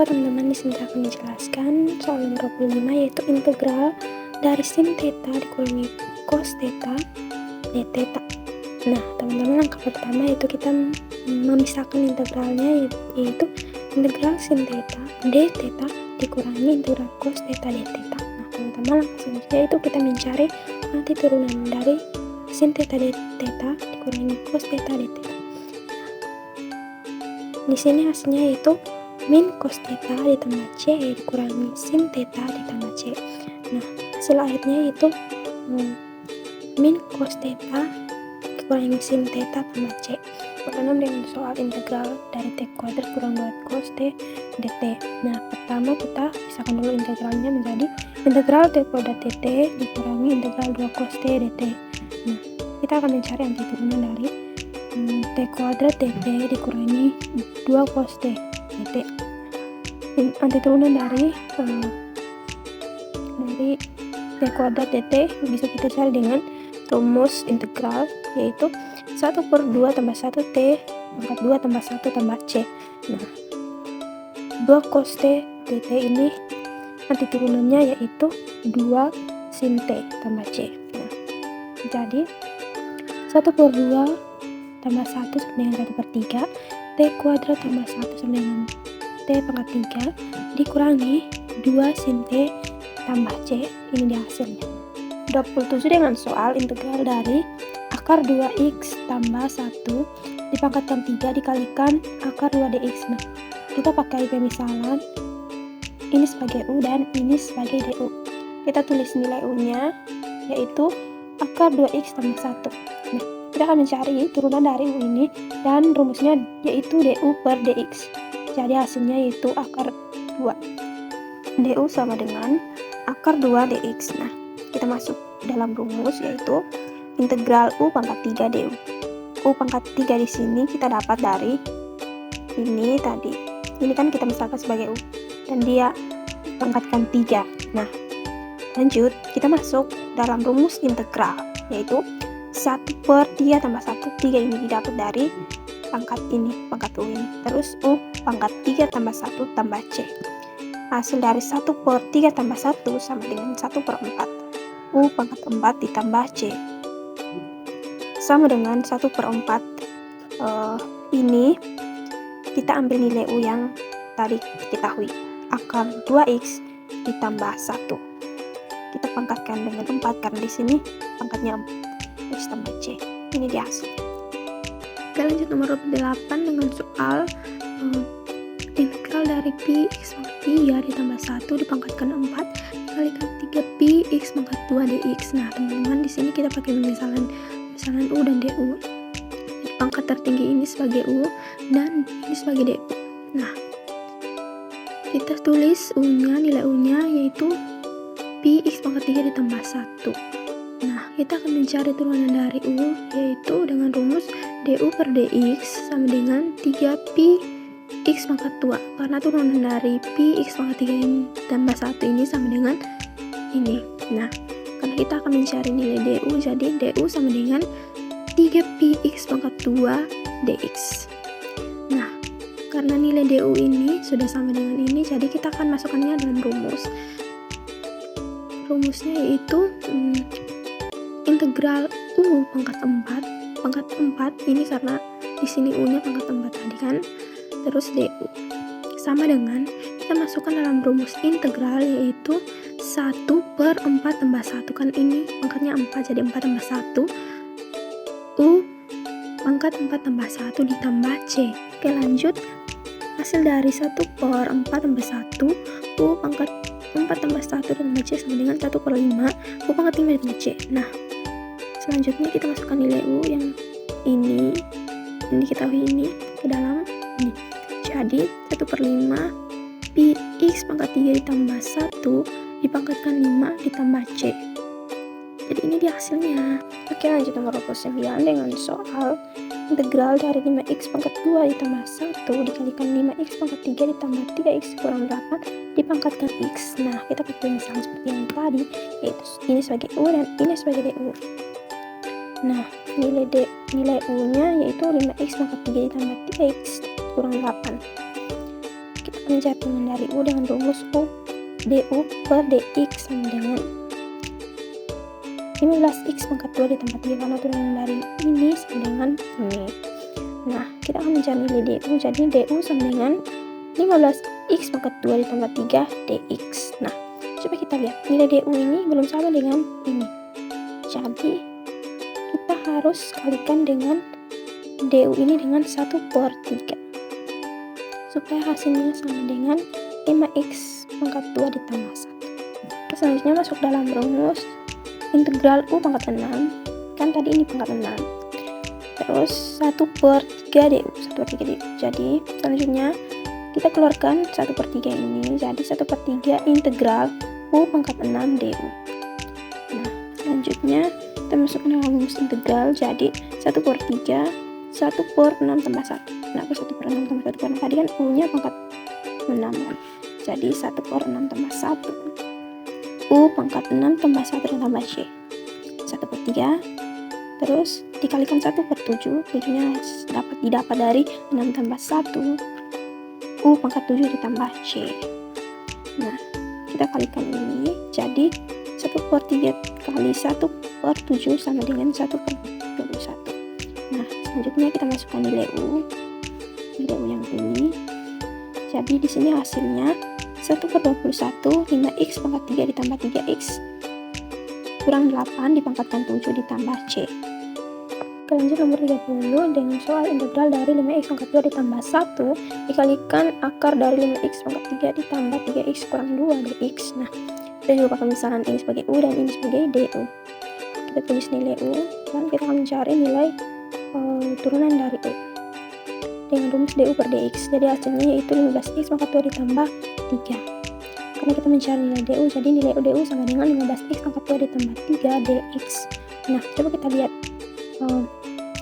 Oke teman-teman, di sini akan menjelaskan soal nomor 25, yaitu integral dari sin theta dikurangi cos theta d theta. Nah teman-teman, langkah pertama yaitu kita memisahkan integralnya, yaitu integral sin theta d theta dikurangi integral cos theta d theta. Nah teman-teman, langkah selanjutnya itu kita mencari arti turunan dari sin theta d theta dikurangi cos theta d theta. Di sini hasilnya yaitu min cos theta ditambah c dikurangi sin theta ditambah c. Nah hasil akhirnya yaitu min cos theta dikurangi sin theta tambah c. Berkenaan dengan soal integral dari t kuadrat kurang 2 cos t dt. Nah pertama kita pisahkan dulu integralnya menjadi integral t kuadrat dt dikurangi integral 2 cos t dt. Nah kita akan mencari arti turunan dari t kuadrat dt dikurangi 2 cos t dt. Arti turunan dari t kuadrat dt bisa kita cari dengan rumus integral, yaitu 1/2 tambah 1 t pangkat 2 tambah 1 tambah c. Nah 2 cos t dt ini arti turunannya yaitu 2 sin t tambah c. Nah jadi 1/2 tambah 1 sama dengan 1/3, t kuadrat tambah 1 sama dengan t pangkat 3 dikurangi 2 sin t tambah c. Ini dia hasilnya. 27 dengan soal integral dari akar 2x tambah 1 dipangkatkan 3 dikalikan akar 2 dx. Nah kita pakai pemisahan ini sebagai u dan ini sebagai du. Kita tulis nilai u nya yaitu akar 2x tambah 1. Nah kita akan mencari turunan dari u ini dan rumusnya yaitu du per dx. Jadi hasilnya yaitu akar 2. Du sama dengan akar 2 dx. Nah kita masuk dalam rumus yaitu integral u pangkat 3 du. U pangkat 3 di sini kita dapat dari ini tadi. Ini kan kita misalkan sebagai u dan dia pangkatkan 3. Nah lanjut kita masuk dalam rumus integral yaitu 1/3 tambah 1. 3 ini didapat dari pangkat ini, pangkat u ini. Terus u pangkat 3 tambah 1 tambah c. Hasil dari 1/3 tambah 1 sama dengan 1/4. U pangkat 4 ditambah c sama dengan 1/4. Ini kita ambil nilai u yang tadi diketahui, akar 2x ditambah 1. Kita pangkatkan dengan 4 karena di sini pangkatnya 4. Terus tambah c. Ini dia hasilnya. Oke, lanjut nomor 28 dengan soal integral dari pi x pangkat 3 ditambah 1 dipangkatkan 4 dikalikan 3 pi x pangkat 2 dx. Nah teman-teman, di sini kita pakai misalan u dan du. Jadi pangkat tertinggi ini sebagai u dan ini sebagai du. Nah kita tulis u nya, nilai u nya yaitu pi x pangkat 3 ditambah 1. Nah kita akan mencari turunan dari u yaitu dengan rumus du per dx sama dengan 3 pi x pangkat 2, karena turunan dari pi x pangkat 3 ini tambah 1 ini sama dengan ini. Nah karena kita akan mencari nilai du, jadi du sama dengan 3 pi x pangkat 2 dx. Nah karena nilai du ini sudah sama dengan ini, jadi kita akan masukkannya dalam rumus. Rumusnya yaitu integral u pangkat 4 ini karena di sini u nya pangkat 4 tadi kan. Terus du sama dengan kita masukkan dalam rumus integral yaitu 1/4 tambah 1, kan ini pangkatnya 4 jadi 4 tambah 1 u pangkat 4 tambah 1 ditambah c. Oke lanjut, hasil dari 1/4 tambah 1 u pangkat 4 tambah 1 ditambah c sama dengan 1/5 u pangkat 5 ditambah c. Nah selanjutnya kita masukkan nilai u yang ini diketahui ini ke dalam ini. Jadi 1/5 pi x pangkat 3 ditambah 1 dipangkatkan 5 ditambah c. Jadi ini dia hasilnya. Oke lanjut nomor 29 dengan soal integral dari 5x pangkat 2 ditambah 1 dikalikan 5x pangkat 3 ditambah 3x kurang 8 dipangkatkan x. Nah kita pakai misalnya seperti yang tadi, yaitu ini sebagai u dan ini sebagai du. Nah nilai u nya yaitu 5x pangkat 3 ditambah 3x kurang 8. Kita mencari dengan dari U dengan rumus U DU per DX sama dengan 15x pangkat 2 ditambah 3, karena turunan dari ini sama dengan ini. Nah, kita akan mencari nilai DU, jadi DU sama dengan 15x pangkat 2 ditambah 3 DX. Nah, coba kita lihat nilai DU ini belum sama dengan ini, jadi kita harus kalikan dengan DU ini dengan 1/3 supaya hasilnya sama dengan 5x pangkat 2 ditambah 1. Selanjutnya masuk dalam rumus integral U pangkat 6, kan tadi ini pangkat 6, terus 1/3 DU, 1/3 DU. Jadi selanjutnya kita keluarkan 1/3 ini, jadi 1/3 integral U pangkat 6 DU. Nah, selanjutnya kita masuk ke dalam rumus integral, jadi 1/3 1/6 tambah 1. Kenapa 1/6 tambah 1? Karena tadi kan U nya pangkat 6 kan, jadi 1/6 tambah 1 U pangkat 6 tambah 1 tambah C, 1/3, terus dikalikan 1/7, 7 nya didapat dari 6 tambah 1 U pangkat 7 ditambah C. Nah, kita kalikan ini, jadi 1/3 kali 1/7 sama dengan 1/21. Nah, selanjutnya kita masukkan nilai U yang ini, jadi di sini hasilnya 1/21, 5x pangkat 3 ditambah 3x kurang 8 dipangkatkan 7 ditambah C. Oke, lanjut nomor 30 dengan soal integral dari 5x pangkat 2 ditambah 1 dikalikan akar dari 5x pangkat 3 ditambah 3x kurang 2 dx. Nah, kita juga pakai misalan ini sebagai U dan ini sebagai DU. Kita tulis nilai U dan kita akan mencari nilai turunan dari U dengan rumus DU per DX. Jadi hasilnya yaitu 15x pangkat 2 ditambah 3. Karena kita mencari nilai DU, jadi nilai DU sama dengan 15x pangkat 2 ditambah 3 DX. Nah, coba kita lihat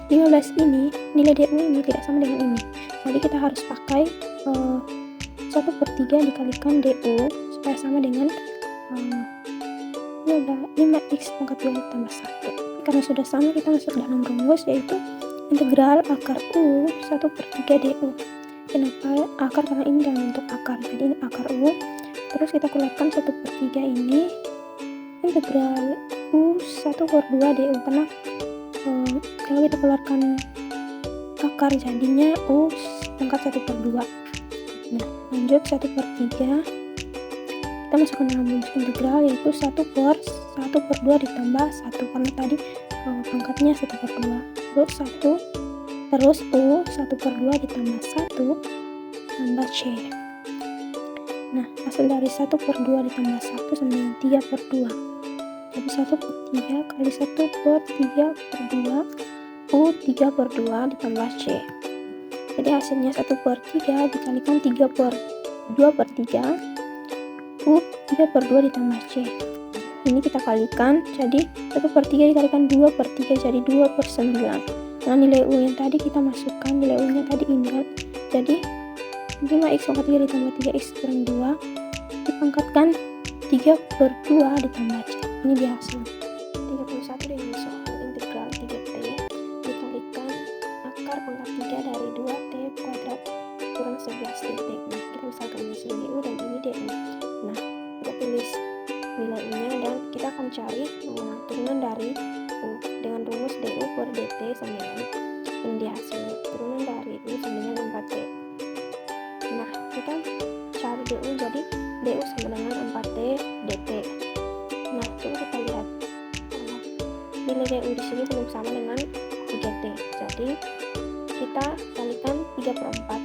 15 ini, nilai DU ini tidak sama dengan ini, jadi kita harus pakai 1/3 dikalikan DU supaya sama dengan 5x pangkat 2 ditambah 1. Karena sudah sama, kita masuk dalam rumus yaitu integral akar U 1/3 DU. Kenapa akar? Karena ini dalam bentuk akar, jadi ini akar U, terus kita keluarkan 1/3 ini integral U 1/2 DU, karena kalau kita keluarkan akar jadinya U pangkat 1/2. Nah, lanjut 1/3 kita masukkan dalam rumus integral yaitu 1/2 ditambah 1, karena tadi pangkatnya 1/2, terus U 1/2 ditambah 1 tambah C. Nah, hasil dari 1/2 ditambah 1 sama dengan 3/2, jadi 1/3 kali 1/3/2 U 3/2 ditambah C. Jadi hasilnya 1/3 dikalikan 3/2/3 U 3/2 ditambah C. Ini kita kalikan, jadi 1/3 dikalikan 2/3 jadi 2/9. Nah, nilai U yang tadi kita masukkan, nilai U nya tadi ini kan, jadi 5x pangkat 3 ditambah 3x kurang 2 dipangkatkan 3/2 ditambah C. Ini dia hasil 31 dengan soal integral 3t dikalikan akar pangkat 3 dari 2t kuadrat kurang 11 dt. Nah, kita misalkan ini sebagai U dan ini DU. Nah, kita tulis nilai U nya dan kita akan cari turunan dari U dengan rumus DU per dt sama dengan ini dia hasilnya, turunan dari U sama dengan 4t. Nah, kita cari DU, jadi DU sama dengan 4t dt. Nah, coba kita lihat nilai DU di sini belum sama dengan 3t, jadi kita kalikan 3/4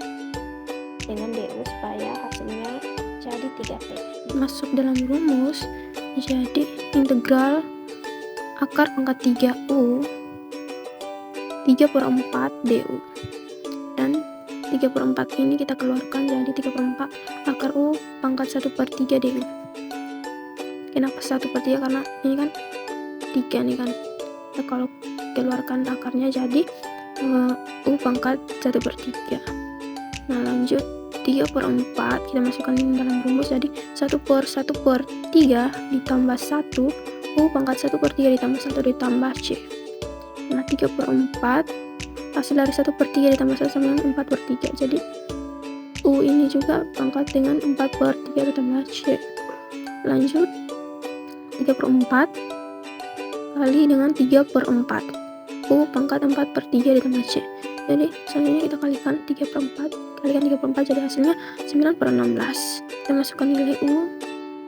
dengan DU supaya hasilnya jadi 3t. Masuk dalam rumus, jadi integral akar pangkat 3U 3/4 DU, dan 3/4 ini kita keluarkan jadi 3/4 akar U pangkat 1/3 DU. Kenapa 1/3? Karena ini kan 3 nih kan, kita kalau keluarkan akarnya jadi U pangkat 1/3. Nah, lanjut 3/4 kita masukkan dalam rumus, jadi 1/1/3 ditambah 1 U pangkat 1/3 ditambah 1 ditambah C. Nah, 3/4 hasil dari 1/3 ditambah 1 sama dengan 4/3, jadi U ini juga pangkat dengan 4/3 ditambah C. Lanjut 3/4 kali dengan 3/4. U pangkat 4/3 ditambah C. Jadi selanjutnya kita kalikan 3/4 kalikan 3/4 jadi hasilnya 9/16. Kita masukkan nilai U.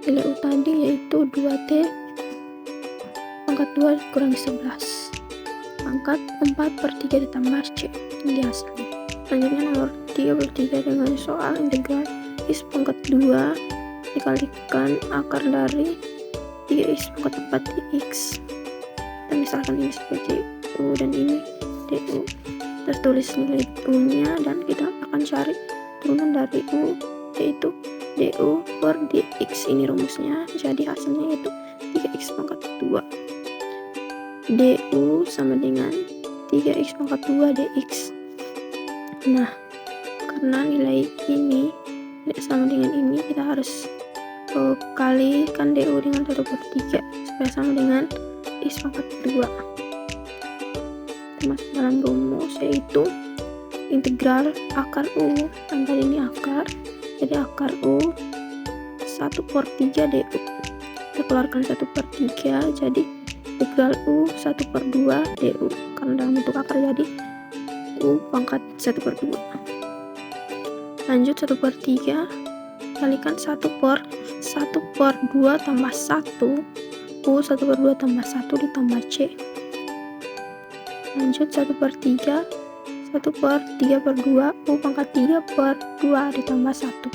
Nilai U tadi yaitu 2T pangkat 2 kurangi 11 pangkat 4/3 ditambah C. Ini hasilnya. Selanjutnya nomor 33 dengan soal integral X pangkat 2 dikalikan akar dari 3X pangkat 4 dx. Kita misalkan ini sebagai U dan ini DU. Kita tulis nilai U nya dan kita akan cari turunan dari U yaitu DU per dx. Ini rumusnya, jadi hasilnya yaitu 3X pangkat 2 DU sama dengan 3X pangkat 2 dx. Nah, karena nilai ini tidak sama dengan ini, kita harus kalikan DU dengan 1/3 supaya sama dengan X pangkat 2. Kita masuk dalam rumus yaitu integral akar U, tambah ini akar, jadi akar U 1/3 DU. Kita keluarkan 1/3 jadi integral U 1/2 DU, karena dalam bentuk akar jadi U pangkat 1/2. Lanjut 1/3 kalikan 1/2 tambah 1. U 1/2 tambah 1 ditambah C. Lanjut 1/3 1/3/2 U pangkat 3/2 ditambah 1.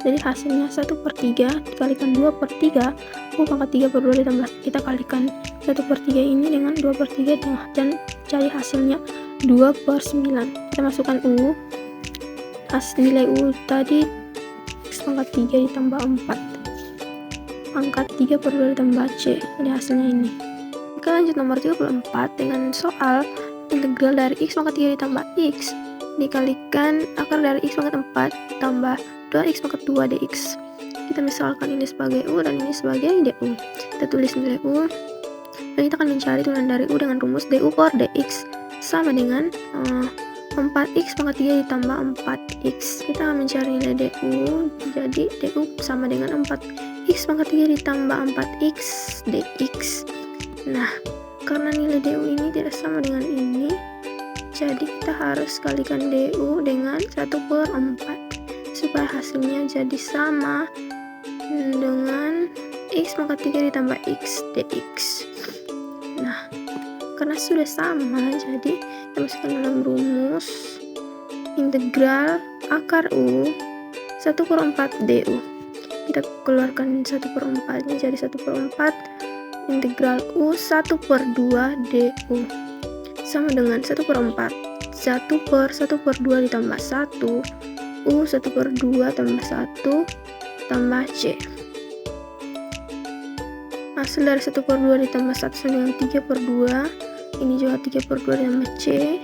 Jadi hasilnya 1/3 dikalikan 2/3 U pangkat 3/2 ditambah, kita kalikan 1/3 ini dengan 2/3 dan cari hasilnya 2/9. Kita masukkan U. Nilai U tadi X pangkat 3 ditambah 4 pangkat 3/2 ditambah C. Jadi hasilnya ini. Kita lanjut nomor 34 dengan soal integral dari X pangkat 3 ditambah X dikalikan akar dari X pangkat 4 tambah 2X pangkat 2 dx. Kita misalkan ini sebagai U dan ini sebagai DU. Kita tulis nilai U dan kita akan mencari turunan dari U dengan rumus DU per dx sama dengan 4X pangkat 3 ditambah 4X. Kita akan mencari nilai DU, jadi DU sama dengan 4X pangkat 3 ditambah 4X dx. Nah, karena nilai DU ini tidak sama dengan ini, jadi kita harus kalikan DU dengan 1/4 supaya hasilnya jadi sama dengan X pangkat 3 ditambah X dx. Nah, karena sudah sama, jadi kita masukkan dalam rumus integral akar U 1/4 DU. Kita keluarkan 1/4 nya jadi 1/4 integral U 1/2 DU sama dengan 1/4 1/1/2 ditambah 1 U 1/2 tambah 1 tambah C. Hasil dari 1/2 ditambah 1 sama dengan 3/2. Ini juga 3/2 ditambah C.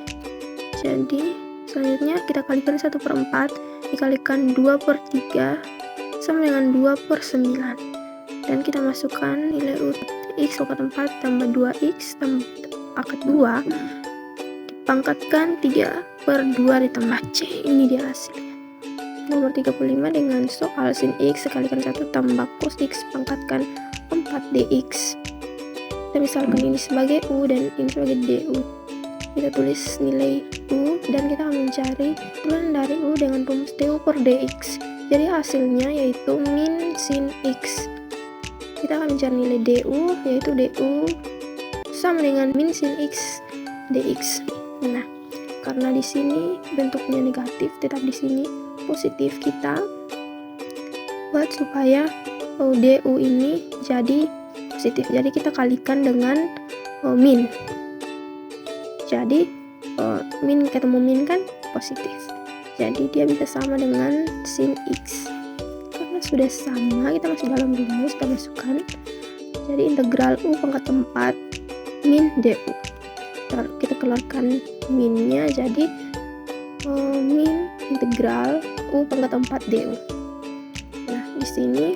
Jadi selanjutnya kita kalikan 1/4 dikalikan 2/3 sama dengan 2/9. Dan kita masukkan nilai U X pangkat 4 tambah 2X tambah akar 2 dipangkatkan 3/2 ditambah C. Ini dia hasilnya. Nomor 35 dengan soal sin X sekalikan 1 tambah cos X pangkatkan 4 dx. Kita misalkan ini sebagai U dan ini sebagai DU. Kita tulis nilai U dan kita akan mencari turunan dari U dengan rumus DU per dx. Jadi hasilnya yaitu min sin X. Kita akan mencari nilai DU yaitu DU sama dengan min sin X dx. Nah, karena di sini bentuknya negatif, tetap di sini positif, kita buat supaya DU ini jadi positif. Jadi kita kalikan dengan min. Jadi min ketemu min kan positif. Jadi dia bisa sama dengan sin X. Karena sudah sama, kita masuk dalam rumus, kita masukkan. Jadi integral U pangkat 4 min DU. Kita keluarkan minnya jadi min integral U pangkat 4 DU. Nah, di sini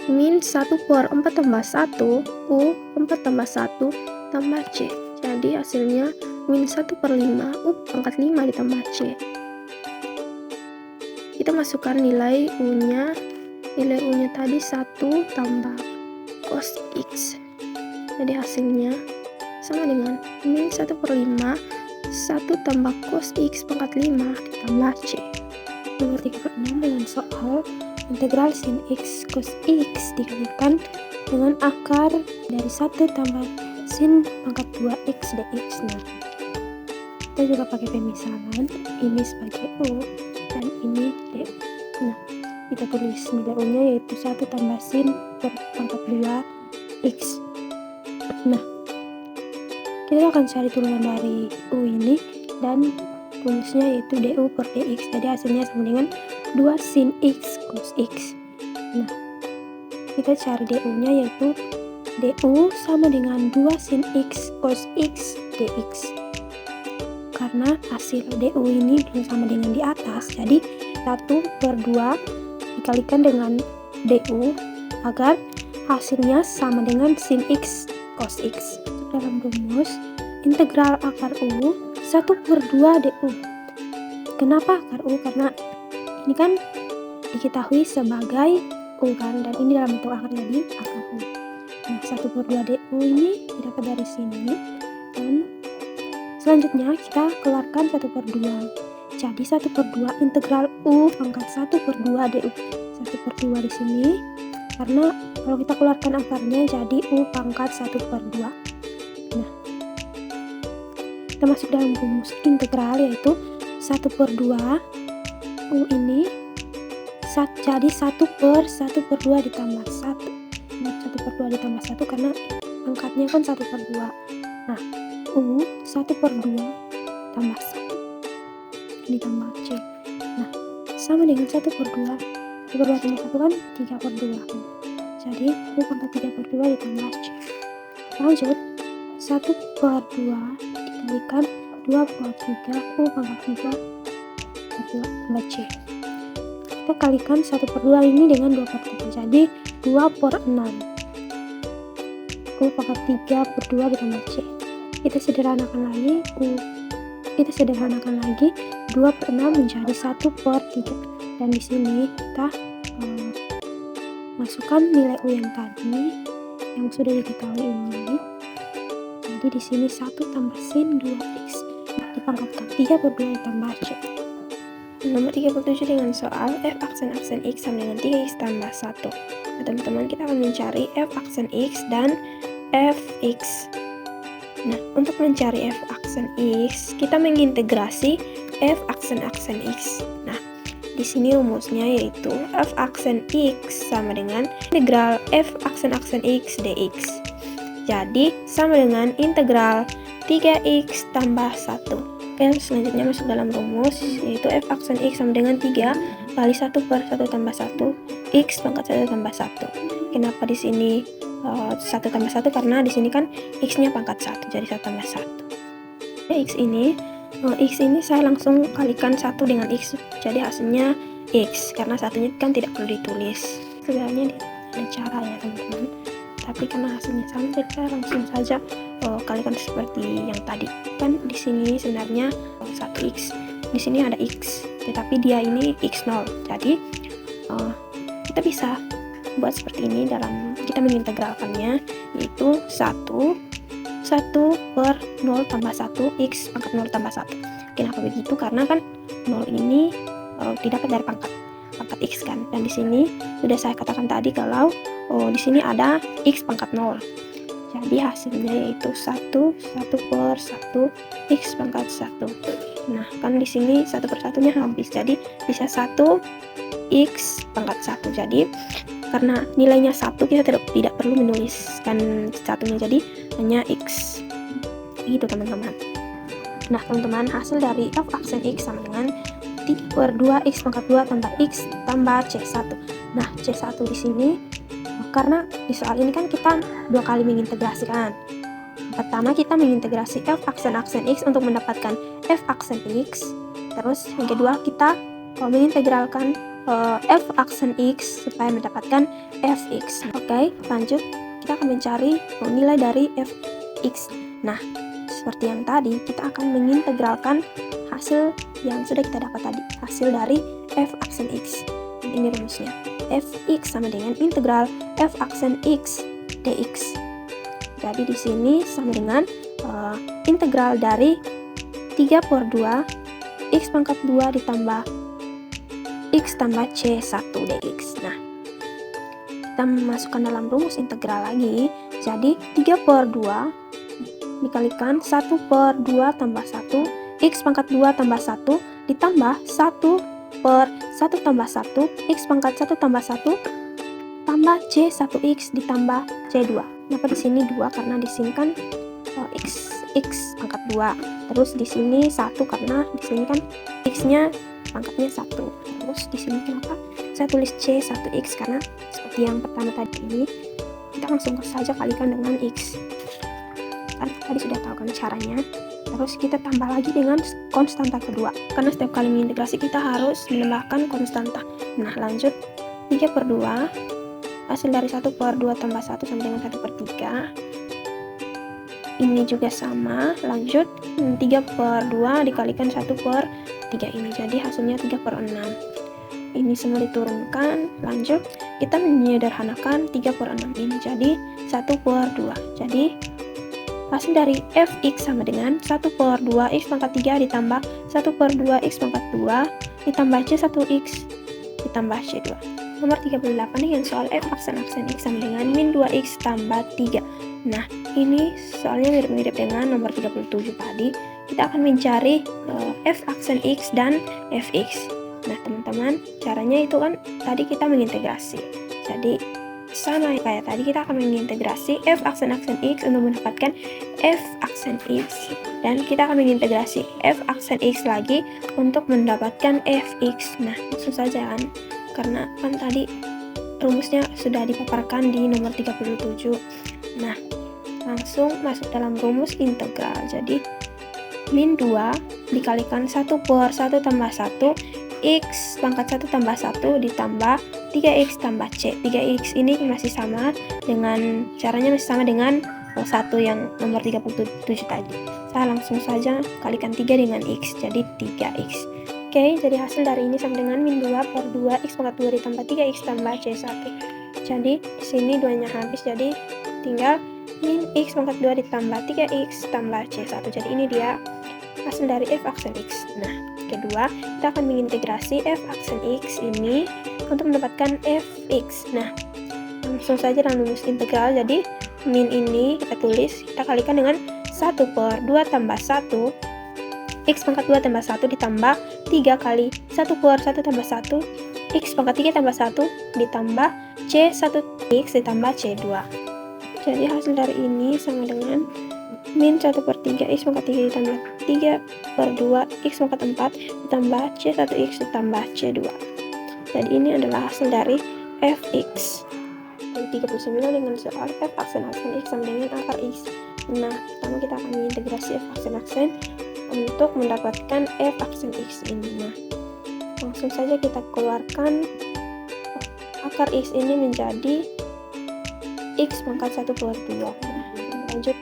min 1/4 tambah 1 U 4 tambah 1 tambah C. Jadi hasilnya min 1/5 U pangkat 5 ditambah C. kita masukkan nilai U-nya. Nilai U-nya tadi 1 tambah cos X. Jadi hasilnya sama dengan min 1/5 1 tambah cos X pangkat 5 ditambah C. Nomor 36 dengan soal integral sin X cos X dikalikan dengan akar dari 1 tambah sin pangkat 2X dx. Nah, kita juga pakai pemisahan, ini sebagai U dan ini D. Nah, kita tulis nilai U-nya yaitu 1 tambah sin per pangkat 2X. Nah, kita akan cari turunan dari U ini dan rumusnya yaitu DU per DX. Jadi hasilnya sama dengan 2 sin X cos X. Nah, kita cari DU-nya yaitu DU sama dengan 2 sin X cos X dx. Karena hasil DU ini belum sama dengan di atas, jadi 1/2 dikalikan dengan DU agar hasilnya sama dengan sin X cos X. Dalam rumus integral akar U 1/2 DU. Kenapa akar U? Karena ini kan diketahui sebagai U kan, dan ini dalam bentuk akar, jadi akar U. Nah, 1/2 DU ini didapat dari sini, dan selanjutnya kita keluarkan 1/2. Jadi 1/2 integral U pangkat 1/2 DU. 1/2 di sini, karena kalau kita keluarkan akarnya jadi U pangkat 1/2. Nah, kita masuk dalam rumus integral yaitu 1/2 U ini jadi 1/1/2 ditambah 1. Nah, 1/2 ditambah 1 karena angkatnya kan 1/2. Nah, U 1/2 tambah 1 ditambah C. Nah, sama dengan 1/2. 1/2 tambah 1 kan 3/2. Jadi U pangkat 3/2 ditambah C. Lanjut, 1/2 dikalikan 2/3 U pangkat 3/2 tambah C. Kita kalikan 1/2 ini dengan 2/3, jadi 2/6 U pangkat 3/2 ditambah C. Kita sederhanakan lagi 2/6 menjadi 1/3, dan di sini kita masukkan nilai U yang tadi yang sudah diketahui ini. Jadi di sini 1 tambah sin 2X dipangkatkan 3/2 ditambah C. Nomor 37 dengan soal f aksen X sama dengan 3X tambah 1. Nah, teman-teman, kita akan mencari f aksen X dan fx. Nah, untuk mencari f aksen X, kita mengintegrasi f aksen X. Nah, di sini rumusnya yaitu f aksen X sama dengan integral f aksen X dx. Jadi, sama dengan integral 3X tambah 1. Oke, selanjutnya masuk dalam rumus yaitu f aksen X sama dengan 3 kali 1/1 tambah 1 X pangkat 1 tambah 1. Kenapa di sini 1 tambah 1? Karena di sini kan X-nya pangkat 1, jadi 1 tambah 1. Ya, X ini saya langsung kalikan 1 dengan X, jadi hasilnya X, karena satunya kan tidak perlu ditulis. Sebenarnya ada cara ya teman-teman, tapi karena hasilnya sama, jadi saya langsung saja kalikan seperti yang tadi. Kan di sini sebenarnya 1X, di sini ada X, tetapi dia ini X0. Jadi kita bisa buat seperti ini dalam kita mengintegralkannya, yaitu 1/0 tambah 1 X pangkat 0 tambah 1. Kenapa begitu? Karena kan 0 ini didapat dari pangkat X kan, dan di sini sudah saya katakan tadi kalau di sini ada X pangkat 0. Jadi hasilnya yaitu 1/1 X pangkat 1. Nah, kan di sini 1/1-nya habis, jadi bisa 1 X pangkat 1. Jadi karena nilainya 1, kita tidak perlu menuliskan satunya, jadi hanya X. Gitu teman-teman. Nah, teman-teman, hasil dari f aksen X sama dengan 3/2 X pangkat 2 tambah X tambah C1. Nah, C1 di sini karena di soal ini kan kita 2 kali mengintegrasikan. Pertama, kita mengintegrasi f aksen X untuk mendapatkan f aksen X. Terus yang kedua, kita mengintegralkan f aksen X supaya mendapatkan fx. Oke, lanjut, kita akan mencari nilai dari fx. Nah, seperti yang tadi, kita akan mengintegralkan hasil yang sudah kita dapat tadi, hasil dari f aksen x. Ini rumusnya. Fx sama dengan integral f aksen x dx. Jadi di sini sama dengan integral dari 3/2 x pangkat 2 ditambah x tambah c1 dx. Nah, kita masukkan dalam rumus integral lagi. Jadi 3/2 dikalikan 1/2 tambah 1 x pangkat 2 tambah 1 ditambah 1/1 tambah 1 x pangkat 1 tambah 1 tambah c1x ditambah c2. Kenapa di sini 2? Karena di sini kan x pangkat 2. Terus di sini 1 karena di sini kan x-nya pangkatnya 1. Terus di sini kenapa saya tulis c1x? Karena seperti yang pertama tadi ini, kita langsung saja kalikan dengan x. Tadi sudah tahu kan caranya. Terus kita tambah lagi dengan konstanta kedua, karena setiap kali mengintegrasi kita harus menambahkan konstanta. Nah, lanjut 3/2 hasil dari 1/2 tambah 1 sama dengan 1/3. Ini juga sama. Lanjut 3/2 dikalikan 1/3 ini, jadi hasilnya 3/6. Ini semua diturunkan. Lanjut kita menyederhanakan 3/6 ini jadi 1/2. Jadi hasil dari fx sama dengan 1/2 x pangkat 3 ditambah 1/2 x pangkat 2 ditambah c1x ditambah c2. Nomor 38 dengan soal f aksen x sama dengan min 2x tambah 3. Nah, ini soalnya mirip-mirip dengan nomor 37 tadi. Kita akan mencari f aksen x dan fx. Nah, teman-teman, caranya itu kan tadi kita mengintegrasi. Jadi sama kayak tadi, kita akan mengintegrasi f aksen x untuk mendapatkan f aksen x, dan kita akan mengintegrasi f aksen x lagi untuk mendapatkan fx. Nah, langsung saja kan, karena kan tadi rumusnya sudah dipaparkan di nomor 37. Nah, langsung masuk dalam rumus integral. Jadi min 2 dikalikan 1/1 tambah 1 x pangkat 1 tambah 1 ditambah 3x tambah c. 3x ini masih sama dengan caranya, masih sama dengan 1 yang nomor 37 tadi. Saya langsung saja kalikan 3 dengan x, jadi 3x. Oke, jadi hasil dari ini sama dengan min 2/2 x pangkat 2 ditambah 3x tambah c1. Jadi di sini 2-nya habis, jadi tinggal min x pangkat 2 ditambah 3x tambah c1. Jadi ini dia hasil dari f aksen x. Nah, kedua kita akan mengintegrasi f aksen x ini untuk mendapatkan fx. Nah, langsung saja dalam rumus integral. Jadi min ini kita tulis, kita kalikan dengan 1/2 tambah 1 x pangkat 2 tambah 1 ditambah 3 kali 1/1 tambah 1 x pangkat 3 tambah 1 ditambah c1x ditambah c2. Jadi hasil dari ini sama dengan min 1/3 x pangkat 3 ditambah 3/2 x pangkat 4 ditambah c1x ditambah c2. Jadi ini adalah hasil dari fx. 39 dengan soal f aksen x sama dengan akar x. Nah, pertama kita akan mengintegrasi f aksen untuk mendapatkan f aksen x ini. Nah, langsung saja kita keluarkan akar x ini menjadi x pangkat 1/2. Lanjut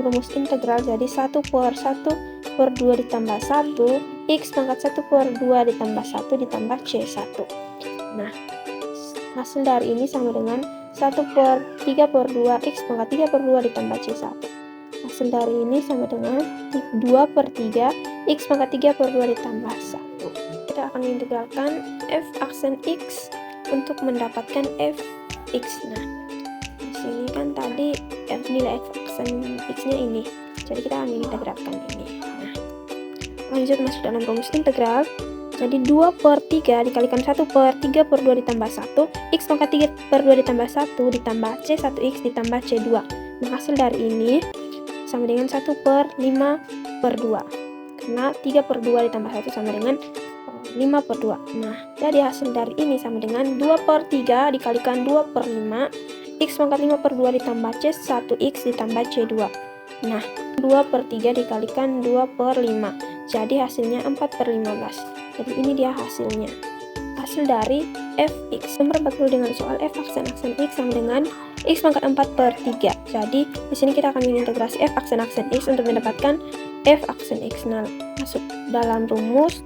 rumus integral, jadi 1/1/2 ditambah 1 x pangkat 1/2 ditambah 1 ditambah c1. Nah, hasil dari ini sama dengan 1/3/2 x pangkat 3/2 ditambah c1. Hasil dari ini sama dengan 2/3 x pangkat 3/2 ditambah 1. Kita akan mengintegralkan f aksen x untuk mendapatkan fx. Nah, di sini kan tadi nilai f aksen x-nya ini, jadi kita akan mengintegralkan ini. Nah, lanjut masuk dalam rumus integral. Jadi 2/3 dikalikan 1/3/2 ditambah 1 x pangkat 3/2 ditambah 1 ditambah c1x ditambah c2. Nah, hasil dari ini sama dengan 1/5/2, karena 3/2 ditambah 1 sama dengan 5/2. Nah, jadi hasil dari ini sama dengan 2/3 dikalikan 2/5 x pangkat 5/2 ditambah c1x ditambah c2. Nah, 2/3 dikalikan 2/5, jadi hasilnya 4/15. Jadi ini dia hasilnya, hasil dari fx. Nomor 40 dengan soal f aksen x sama dengan x pangkat 4/3. Jadi di sini kita akan mengintegrasi f aksen x untuk mendapatkan f aksen x. Nah, masuk dalam rumus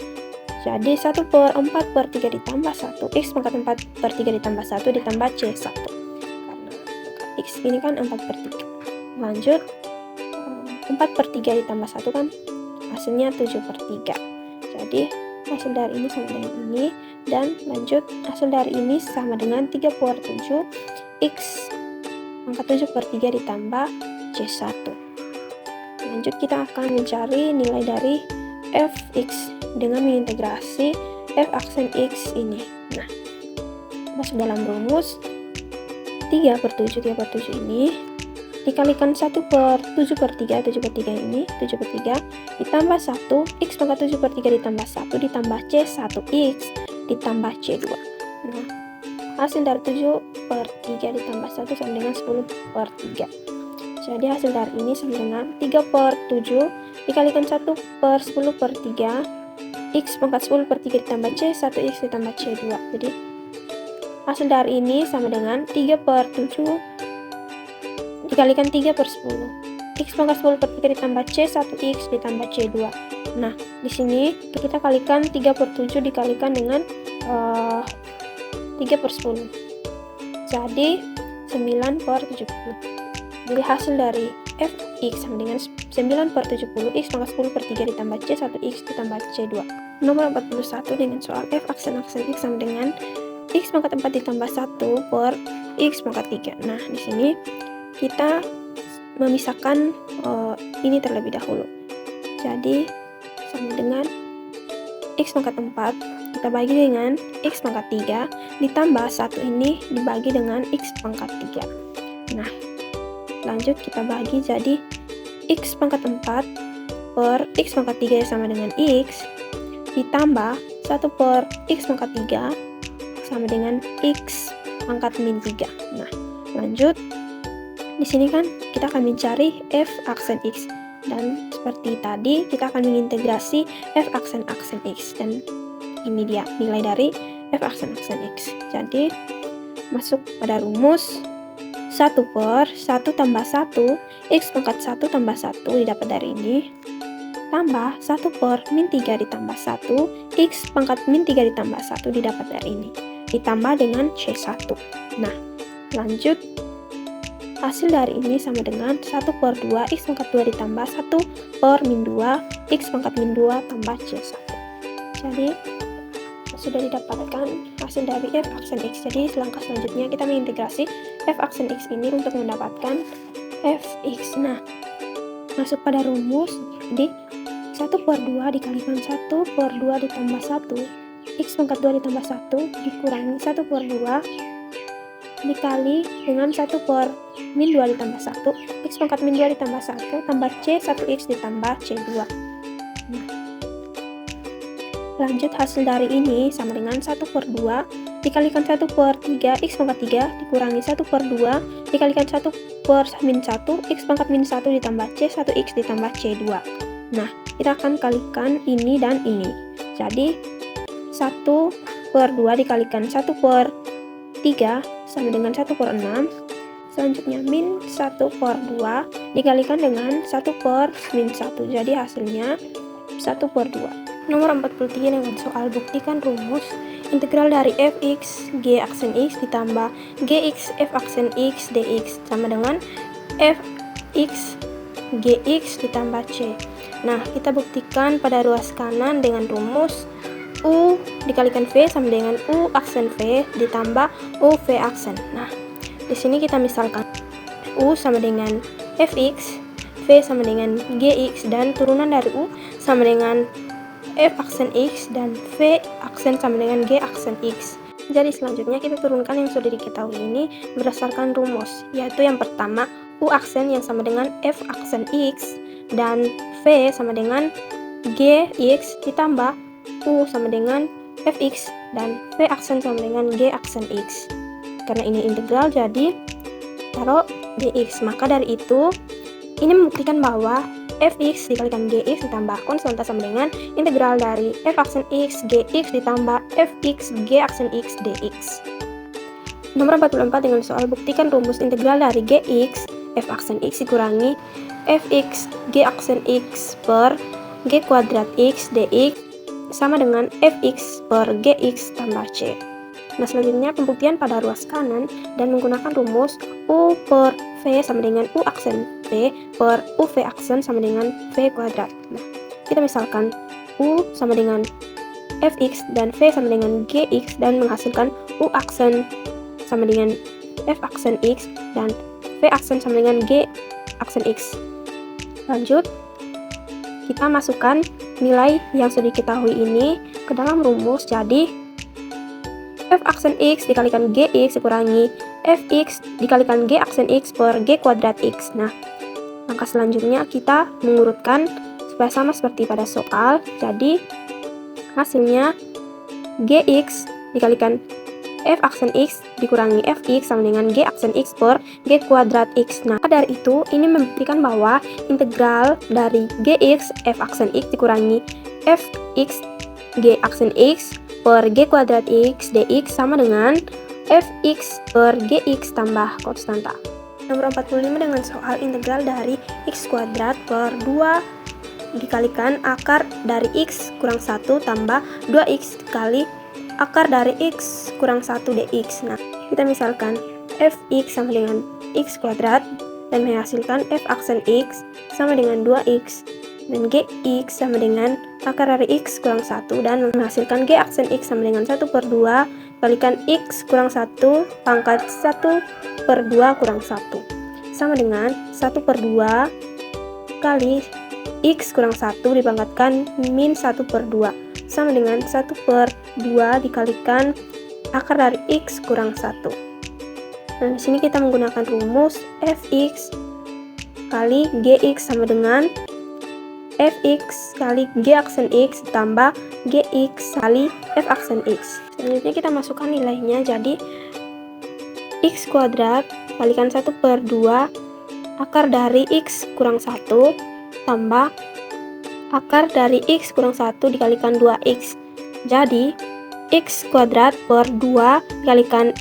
Jadi 1/4/3 ditambah 1, X pangkat 4/3 ditambah 1 ditambah C1. Karena X ini kan 4/3. Lanjut, 4/3 ditambah 1 kan hasilnya 7/3. Jadi hasil dari ini sama dengan ini, dan lanjut hasil dari ini sama dengan 3/7 X pangkat 7/3 ditambah C1. Lanjut kita akan mencari nilai dari fx dengan mengintegrasi f aksen x ini. Nah, masuk dalam rumus 3/7 ini dikalikan 1/7/3 ini 7/3 ditambah 1 X pangkat 7/3 ditambah 1 ditambah C1X ditambah C2. Nah, hasil dari 7/3 ditambah 1 sama dengan 10/3. Jadi hasil dari ini sama dengan 3/7 dikalikan 1/10/3 X pangkat 10/3 ditambah C1X ditambah C2. Jadi hasil dari ini sama dengan 3/7 dikalikan 3/10 X pangkat 10/3 ditambah C1X ditambah C2. Nah, di sini kita kalikan 3/7 dikalikan dengan 3/10, jadi 9/70. Jadi hasil dari fx sama dengan 9/70 X pangkat 10/3 ditambah C1X ditambah C2. Nomor 41 dengan soal f aksen X sama dengan X pangkat 4 ditambah 1 per X pangkat 3. Nah, di sini kita memisahkan ini terlebih dahulu. Jadi sama dengan X pangkat 4 kita bagi dengan X pangkat 3 ditambah 1 ini dibagi dengan X pangkat 3. Nah, lanjut kita bagi jadi X pangkat 4 per X pangkat 3 sama dengan X ditambah 1 per X pangkat 3 sama dengan X pangkat min 3. Nah, lanjut di sini kan kita akan mencari f aksen X, dan seperti tadi kita akan mengintegrasi f aksen X, dan ini dia nilai dari f aksen X. Jadi masuk pada rumus 1/1 tambah 1 X pangkat 1 tambah 1 didapat dari ini tambah 1/-3 ditambah 1 X pangkat min 3 ditambah 1 didapat dari ini ditambah dengan C1. Nah, lanjut hasil dari ini sama dengan 1/2 X pangkat 2 ditambah 1/-2 X pangkat min 2 tambah C1. Jadi sudah didapatkan hasil dari f aksen X. Jadi langkah selanjutnya kita mengintegrasi f aksen X ini untuk mendapatkan fx. Nah, masuk pada rumus, jadi 1/2 dikalikan 1/2 ditambah 1 X pangkat 2 ditambah 1 dikurangi 1/2 dikali dengan 1/min 2 ditambah 1 X pangkat min 2 ditambah 1 tambah C1X ditambah C2. Nah, lanjut hasil dari ini sama dengan 1/2 dikalikan 1/3 X pangkat 3 dikurangi 1/2 dikalikan 1/min 1 X pangkat min 1 ditambah C1X ditambah C2. Nah, kita akan kalikan ini dan ini. Jadi 1/2 dikalikan 1/3 sama dengan 1/6. Selanjutnya min 1/2 dikalikan dengan 1/min 1. Jadi hasilnya 1/2. Nomor 43 dengan soal buktikan rumus integral dari fx g aksen x ditambah gx f aksen x dx sama dengan fx gx ditambah c. Nah, kita buktikan pada ruas kanan dengan rumus u dikalikan v sama dengan u aksen v ditambah u v aksen. Nah, di sini kita misalkan u sama dengan fx, v sama dengan gx, dan turunan dari u sama dengan f aksen x dan v aksen sama dengan g aksen x. Jadi selanjutnya kita turunkan yang sudah diketahui ini berdasarkan rumus, yaitu yang pertama u aksen yang sama dengan f aksen x dan v sama dengan gx ditambah u sama dengan fx dan v aksen sama dengan g aksen x. Karena ini integral, jadi taruh gx. Maka dari itu ini membuktikan bahwa fx dikalikan gx ditambah konstanta sama dengan integral dari f aksen x gx ditambah fx g aksen x dx. Nomor 44 dengan soal buktikan rumus integral dari gx f aksen x dikurangi fx g aksen x per g kuadrat x dx sama dengan fx per gx tambah c. Nah, selanjutnya pembuktian pada ruas kanan dan menggunakan rumus U per V sama dengan U aksen V per UV aksen sama dengan V kuadrat. Nah, kita misalkan U sama dengan Fx dan V sama dengan Gx dan menghasilkan U aksen sama dengan F aksen X dan V aksen sama dengan G aksen X. Lanjut, kita masukkan nilai yang sudah diketahui ini ke dalam rumus. Jadi F aksen X dikalikan Gx dikurangi Fx dikalikan G aksen X per G kuadrat X. Nah, langkah selanjutnya kita mengurutkan supaya sama seperti pada soal. Jadi, hasilnya Gx dikalikan F aksen X dikurangi Fx sama dengan G aksen X per G kuadrat X. Nah, dari itu, ini membuktikan bahwa integral dari Gx F aksen X dikurangi Fx G aksen X per G kuadrat X dx sama dengan Fx per Gx tambah konstanta. Nomor 45 dengan soal integral dari X kuadrat per 2 dikalikan akar dari X kurang 1 tambah 2X kali akar dari X kurang 1 dx. Nah, kita misalkan Fx sama dengan X kuadrat dan menghasilkan F aksen X sama dengan 2X dan Gx sama dengan akar dari X kurang 1 dan menghasilkan G aksen X sama dengan 1 per 2 kalikan X kurang 1 pangkat 1 per 2 kurang 1 sama dengan 1 per 2 kali X kurang 1 dipangkatkan min 1 per 2 sama dengan 1 per 2 dikalikan akar dari X kurang 1. Nah, di sini kita menggunakan rumus Fx kali Gx sama dengan Fx kali G aksen X tambah Gx kali F aksen X. Selanjutnya kita masukkan nilainya, jadi X kuadrat kalikan 1 per 2 akar dari X kurang 1 tambah akar dari X kurang 1 dikalikan 2X. Jadi X kuadrat per 2 dikalikan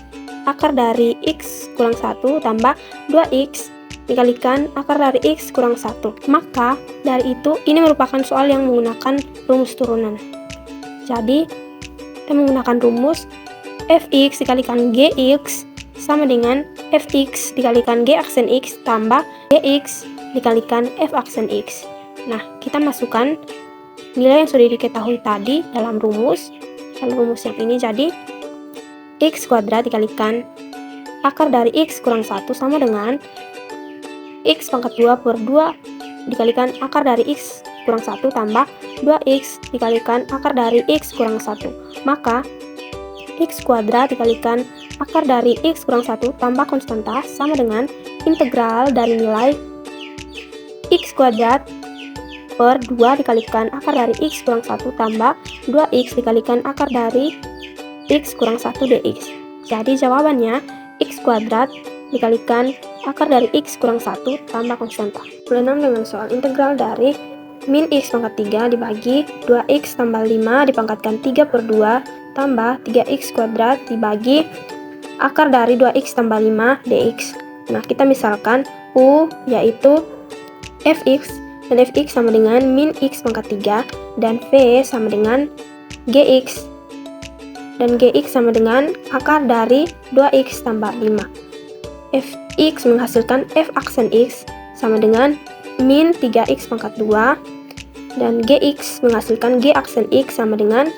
akar dari X kurang 1 tambah 2X dikalikan akar dari X kurang 1. Maka dari itu ini merupakan soal yang menggunakan rumus turunan. Jadi kita menggunakan rumus Fx dikalikan Gx sama dengan Fx dikalikan G aksen X tambah Gx dikalikan F aksen X. Nah, kita masukkan nilai yang sudah diketahui tadi dalam rumus yang ini. Jadi X kuadrat dikalikan akar dari X kurang 1 sama dengan X pangkat 2 per 2 dikalikan akar dari X kurang 1 tambah 2X dikalikan akar dari X kurang 1. Maka X kuadrat dikalikan akar dari X kurang 1 tambah konstanta sama dengan integral dari nilai X kuadrat per 2 dikalikan akar dari X kurang 1 tambah 2X dikalikan akar dari X kurang 1 dx. Jadi jawabannya X kuadrat dikalikan akar dari X kurang 1 tambah konstanta. 26 dengan soal integral dari min X pangkat 3 dibagi 2X tambah 5 dipangkatkan 3 per 2 tambah 3X kuadrat dibagi akar dari 2X tambah 5 dx. Nah, kita misalkan U yaitu Fx dan Fx sama dengan min X pangkat 3 dan V sama dengan Gx dan Gx sama dengan akar dari 2X tambah 5. Fx menghasilkan F aksen X sama dengan min 3X pangkat 2 dan Gx menghasilkan G aksen X sama dengan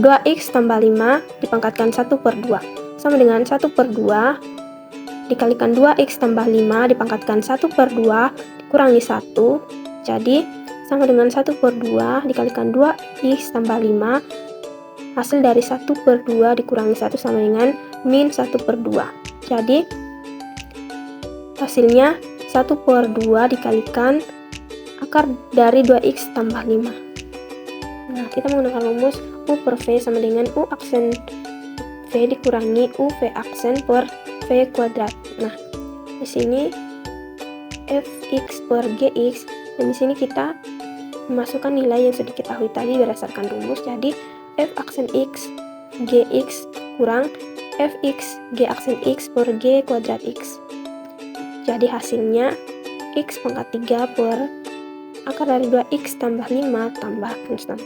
2X tambah 5 dipangkatkan 1 per 2 sama dengan 1 per 2 dikalikan 2X tambah 5 dipangkatkan 1 per 2 dikurangi 1, jadi sama dengan 1 per 2 dikalikan 2X tambah 5, hasil dari 1 per 2 dikurangi 1 sama dengan min 1 per 2. Jadi hasilnya 1 per 2 dikalikan akar dari 2X tambah 5. Nah, kita menggunakan rumus U per V sama dengan U aksen V dikurangi UV aksen per V kuadrat. Nah, di sini Fx per Gx, dan di sini kita memasukkan nilai yang sudah diketahui tadi berdasarkan rumus. Jadi F aksen X Gx kurang Fx G aksen X per G kuadrat X. Jadi hasilnya X pangkat 3 per akar dari 2X tambah 5 tambah konstanta.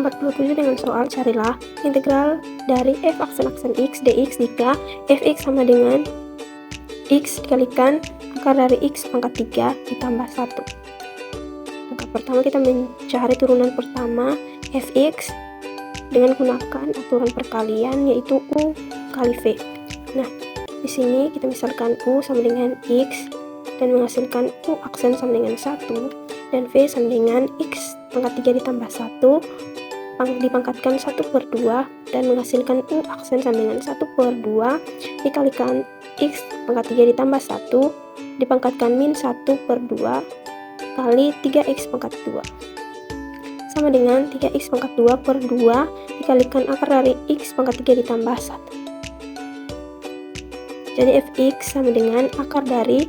47 dengan soal carilah integral dari f aksen x dx jika fx sama dengan x dikalikan akar dari x pangkat 3 ditambah 1. Langkah pertama kita mencari turunan pertama fx dengan gunakan aturan perkalian yaitu u kali v. Nah, di sini kita misalkan u sama dengan x dan menghasilkan u aksen sama dengan 1 dan v sama dengan x pangkat 3 ditambah 1 dipangkatkan 1/2 dan menghasilkan u aksen sama dengan 1/2 dikalikan x pangkat 3 ditambah 1 dipangkatkan min 1/2 kali 3x pangkat 2 sama dengan 3x pangkat 2 per 2 dikalikan akar dari x pangkat 3 ditambah 1. Jadi fx sama dengan akar dari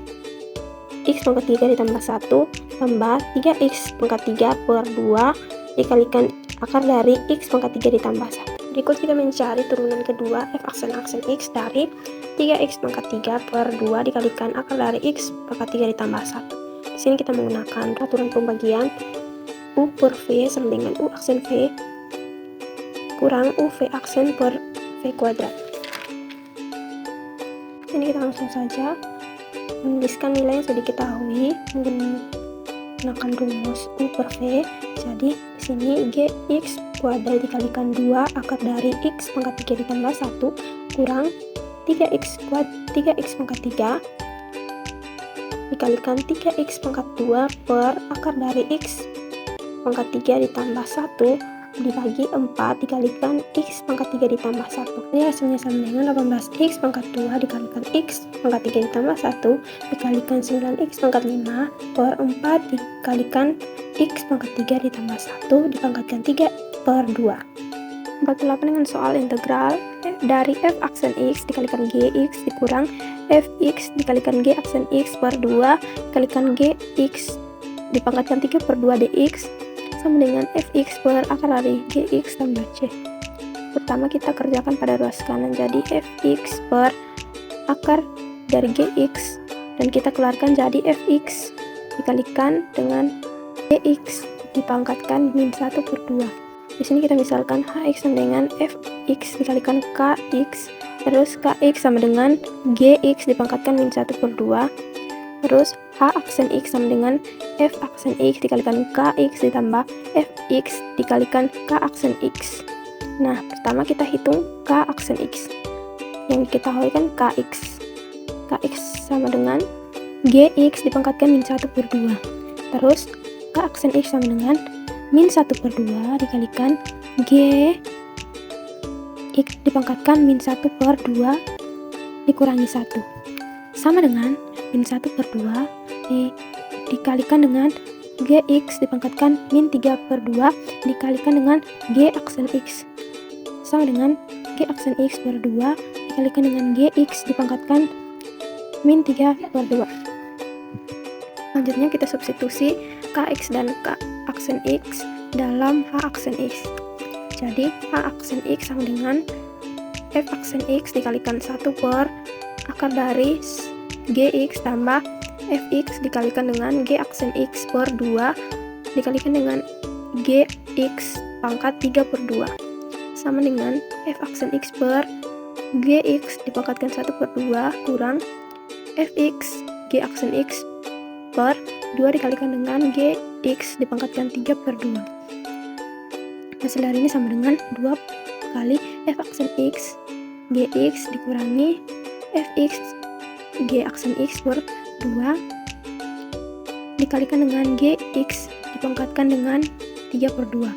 x pangkat 3 ditambah 1 tambah 3x pangkat 3 per 2 dikalikan akar dari x pangkat 3 ditambah 1. Berikut kita mencari turunan kedua f aksen x dari 3x pangkat 3 per 2 dikalikan akar dari x pangkat 3 ditambah 1. Di sini kita menggunakan aturan pembagian u per v sama dengan u aksen v kurang u v aksen per v kuadrat. Ini kita langsung saja menuliskan nilai yang sudah diketahui menggunakan rumus u per v. Jadi di sini gx kuadrat dikalikan 2 akar dari x pangkat 3 ditambah 1 kurang 3x pangkat 3 dikalikan 3x pangkat 2 per akar dari x pangkat 3 ditambah 1 dibagi 4 dikalikan x pangkat 3 ditambah 1. Jadi hasilnya sama dengan 18x pangkat 2 dikalikan x pangkat 3 ditambah 1 dikalikan 9x pangkat 5 per 4 dikalikan x pangkat 3 ditambah 1 dipangkatkan 3 per 2. 48 dengan soal integral dari f aksen x dikalikan gx dikurang fx dikalikan g aksen x per 2 dikalikan gx dipangkatkan 3 per 2 dx sama dengan fx per akar dari gx tambah c. Pertama kita kerjakan pada ruas kanan, jadi fx per akar dari gx dan kita keluarkan jadi fx dikalikan dengan gx dipangkatkan min 1/2. Di sini kita misalkan hx sama dengan fx dikalikan kx, terus kx sama dengan gx dipangkatkan min 1/2, terus h aksen x sama dengan f aksen x dikalikan kx ditambah fx dikalikan k aksen x. Nah, pertama kita hitung k aksen x. Yang diketahui kan kx. Kx sama dengan gx dipangkatkan min 1/2. Terus k aksen x sama dengan min 1/2 dikalikan g x dipangkatkan min 1/2 dikurangi 1 sama dengan min 1/2 dikalikan dengan gx dipangkatkan min 3/2 dikalikan dengan g aksen x sama dengan g aksen x per 2 dikalikan dengan gx dipangkatkan min 3/2. Selanjutnya kita substitusi kx dan k aksen x dalam h aksen x. Jadi h aksen x sama dengan f aksen x dikalikan 1 per akar dari gx tambah fx dikalikan dengan g aksen x per 2 dikalikan dengan gx pangkat 3/2 sama dengan f aksen x per gx dipangkatkan 1/2 kurang fx g aksen x per 2 dikalikan dengan gx dipangkatkan 3/2. Hasil dari ini sama dengan 2 kali f aksen x gx dikurangi fx g aksen x per 2 dikalikan dengan gx dipangkatkan dengan 3/2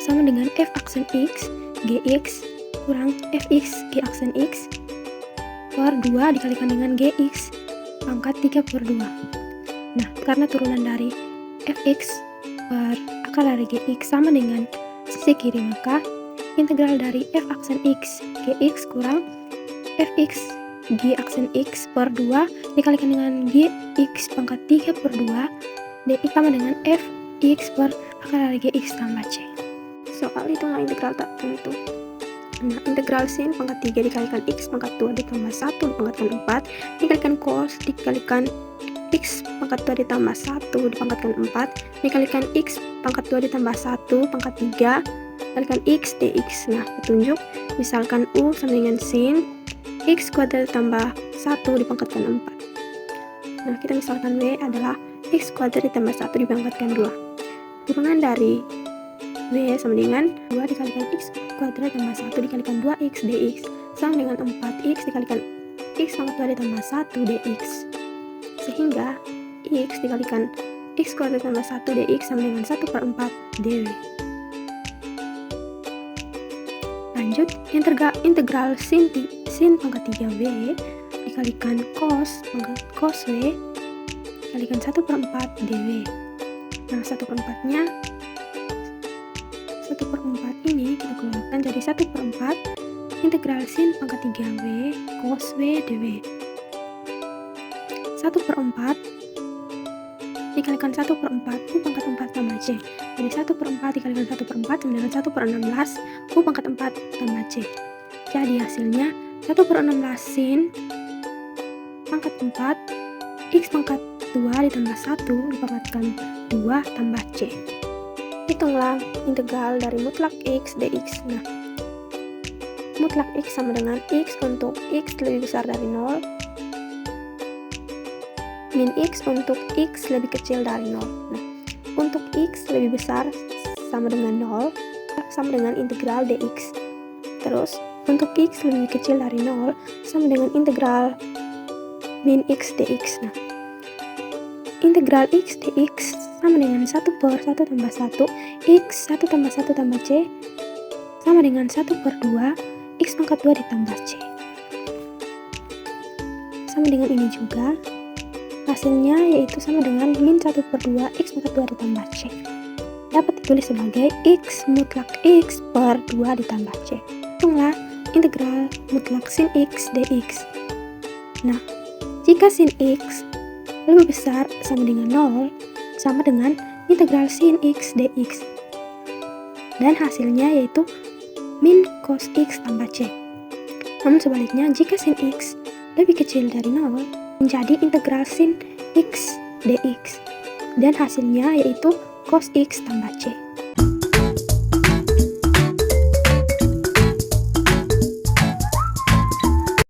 sama dengan f aksen x gx kurang fx g aksen x per 2 dikalikan dengan gx pangkat 3/2. Nah, karena turunan dari fx per akar dari gx sama dengan sisi kiri, maka integral dari f aksen x gx kurang fx g aksen x per 2 dikalikan dengan gx pangkat 3/2 dx sama dengan fx per akar dari gx tambah c. Soal hitungan integral tak tentu. Nah, integral sin pangkat 3 dikalikan x pangkat 2 ditambah 1 dipangkatkan 4 dikalikan cos dikalikan X pangkat 2 ditambah 1 dipangkatkan 4 dikalikan X pangkat 2 ditambah 1 pangkat 3 dikalikan X dx. Nah, petunjuk misalkan U sama dengan sin X kuadrat ditambah 1 dipangkatkan 4. Nah, kita misalkan W adalah X kuadrat ditambah 1 dipangkatkan 2. Turunan dari W sama dengan 2 dikalikan X kuadrat ditambah 1 dikalikan 2X dx sama dengan 4X dikalikan X pangkat 2 ditambah 1 dx. Sehingga X dikalikan X kuadrat ditambah 1 dx sama dengan 1/4 dw. Lanjut, integral sin pangkat 3W dikalikan cos W dikalikan 1/4 dw. Nah, 1/4-nya 1/4 ini kita keluarkan jadi 1/4 integral sin pangkat 3W cos W dw. 1/4 dikalikan 1/4 U pangkat 4 tambah C. Jadi 1/4 dikalikan 1/4 sama dengan 1/16 U pangkat 4 tambah C. Jadi hasilnya 1/16 sin pangkat 4 X pangkat 2 ditambah 1 dipangkatkan 2 tambah C. Hitunglah integral dari mutlak X dx. Nah, mutlak X sama dengan X untuk X lebih besar dari 0 min X untuk X lebih kecil dari 0. Nah, untuk X lebih besar sama dengan 0 sama dengan integral dx. Terus untuk X lebih kecil dari 0 sama dengan integral min X dx. Nah, integral X dx sama dengan 1/1 tambah 1 X 1 tambah 1 tambah C sama dengan 1/2 X pangkat 2 ditambah C. Sama dengan ini juga, hasilnya yaitu sama dengan min 1/2 X pangkat 2 ditambah C. Dapat ditulis sebagai X mutlak X per 2 ditambah C. Hitunglah integral mutlak sin X dx. Nah, jika sin X lebih besar sama dengan 0, sama dengan integral sin X dx. Dan hasilnya yaitu min cos X tambah C. Namun sebaliknya, jika sin X lebih kecil dari 0, menjadi integral sin X dx. Dan hasilnya yaitu cos X tambah C.